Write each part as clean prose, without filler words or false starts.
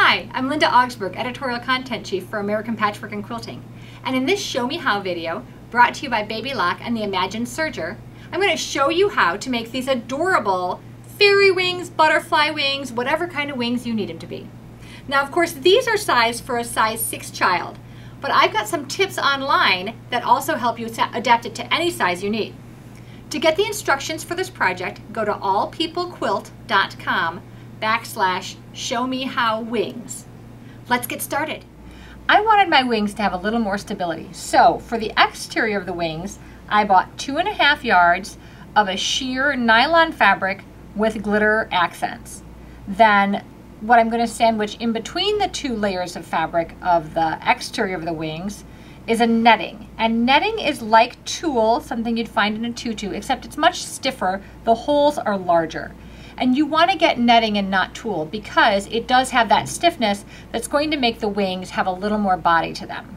Hi, I'm Linda Augsburg, Editorial Content Chief for American Patchwork and Quilting. And in this Show Me How video, brought to you by Baby Lock and the Imagined Serger, I'm going to show you how to make these adorable fairy wings, butterfly wings, whatever kind of wings you need them to be. Now, of course, these are sized for a size 6 child, but I've got some tips online that also help you adapt it to any size you need. To get the instructions for this project, go to allpeoplequilt.com/showmehowwings. Let's get started. I wanted my wings to have a little more stability, so for the exterior of the wings, I bought 2.5 yards of a sheer nylon fabric with glitter accents. Then what I'm going to sandwich in between the 2 layers of fabric of the exterior of the wings is a netting. And netting is like tulle, something you'd find in a tutu, except it's much stiffer. The holes are larger. And you want to get netting and not tulle because it does have that stiffness that's going to make the wings have a little more body to them.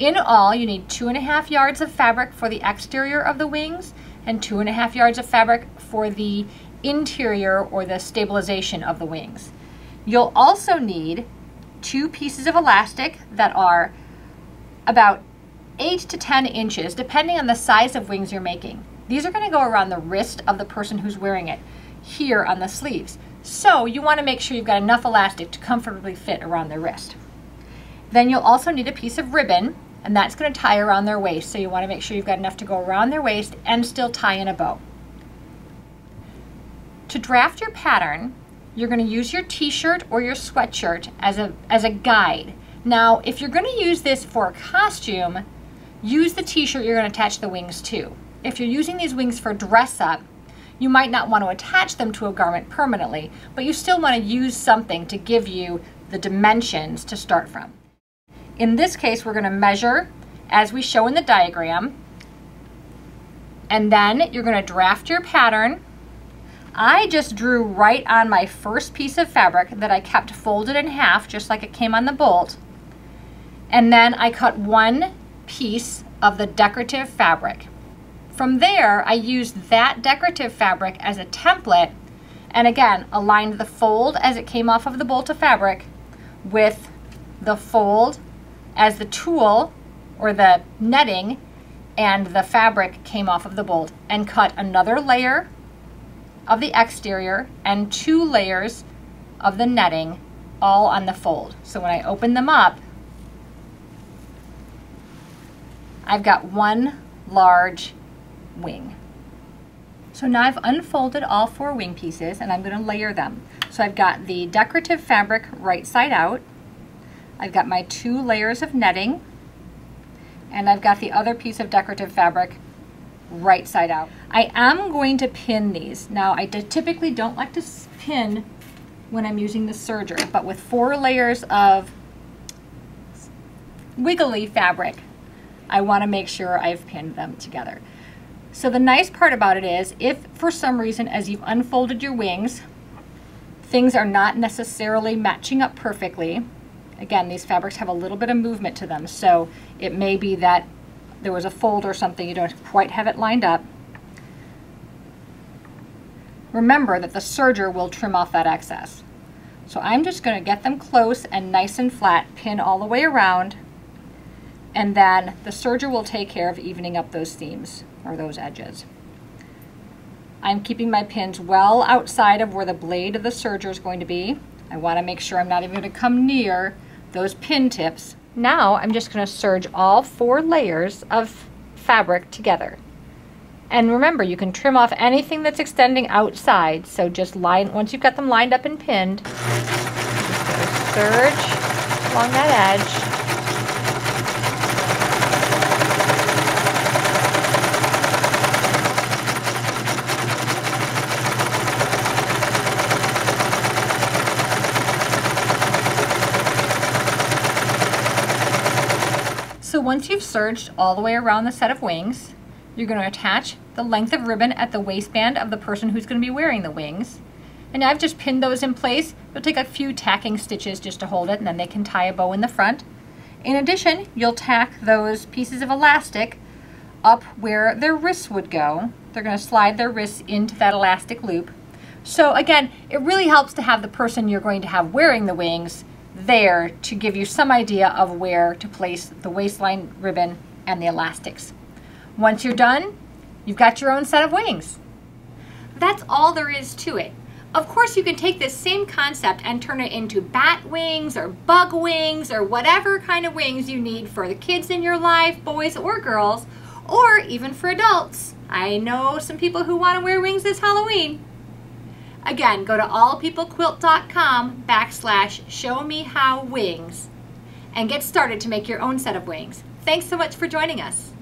In all, you need 2.5 yards of fabric for the exterior of the wings and 2.5 yards of fabric for the interior or the stabilization of the wings. You'll also need 2 pieces of elastic that are about 8 to 10 inches, depending on the size of wings you're making. These are going to go around the wrist of the person who's wearing it, here on the sleeves. So you want to make sure you've got enough elastic to comfortably fit around their wrist. Then you'll also need a piece of ribbon, and that's going to tie around their waist. So you want to make sure you've got enough to go around their waist and still tie in a bow. To draft your pattern, you're going to use your t-shirt or your sweatshirt as a guide. Now, if you're going to use this for a costume, use the t-shirt you're going to attach the wings to. If you're using these wings for dress up, you might not want to attach them to a garment permanently, but you still want to use something to give you the dimensions to start from. In this case, we're going to measure as we show in the diagram, and then you're going to draft your pattern. I just drew right on my first piece of fabric that I kept folded in half, just like it came on the bolt. And then I cut 1 piece of the decorative fabric. From there, I used that decorative fabric as a template, and again, aligned the fold as it came off of the bolt of fabric with the fold as the tulle or the netting, and the fabric came off of the bolt, and cut another layer of the exterior and 2 layers of the netting all on the fold. So when I open them up, I've got 1 large wing. So now I've unfolded all 4 wing pieces and I'm going to layer them. So I've got the decorative fabric right side out, I've got my 2 layers of netting, and I've got the other piece of decorative fabric right side out. I am going to pin these. Now I typically don't like to pin when I'm using the serger, but with 4 layers of wiggly fabric, I want to make sure I've pinned them together. So the nice part about it is, if for some reason as you've unfolded your wings, things are not necessarily matching up perfectly, again, these fabrics have a little bit of movement to them, so it may be that there was a fold or something, you don't quite have it lined up. Remember that the serger will trim off that excess. So I'm just going to get them close and nice and flat, pin all the way around, and then the serger will take care of evening up those seams or those edges. I'm keeping my pins well outside of where the blade of the serger is going to be. I want to make sure I'm not even going to come near those pin tips. Now I'm just going to serge all 4 layers of fabric together. And remember, you can trim off anything that's extending outside, so just once you've got them lined up and pinned, just serge along that edge. So once you've serged all the way around the set of wings, you're going to attach the length of ribbon at the waistband of the person who's going to be wearing the wings. And I've just pinned those in place. You'll take a few tacking stitches just to hold it, and then they can tie a bow in the front. In addition, you'll tack those pieces of elastic up where their wrists would go. They're going to slide their wrists into that elastic loop. So again, it really helps to have the person you're going to have wearing the wings there to give you some idea of where to place the waistline ribbon and the elastics. Once you're done, you've got your own set of wings. That's all there is to it. Of course, you can take this same concept and turn it into bat wings or bug wings or whatever kind of wings you need for the kids in your life, boys or girls, or even for adults. I know some people who want to wear wings this Halloween. Again, go to allpeoplequilt.com/showmehowwings and get started to make your own set of wings. Thanks so much for joining us.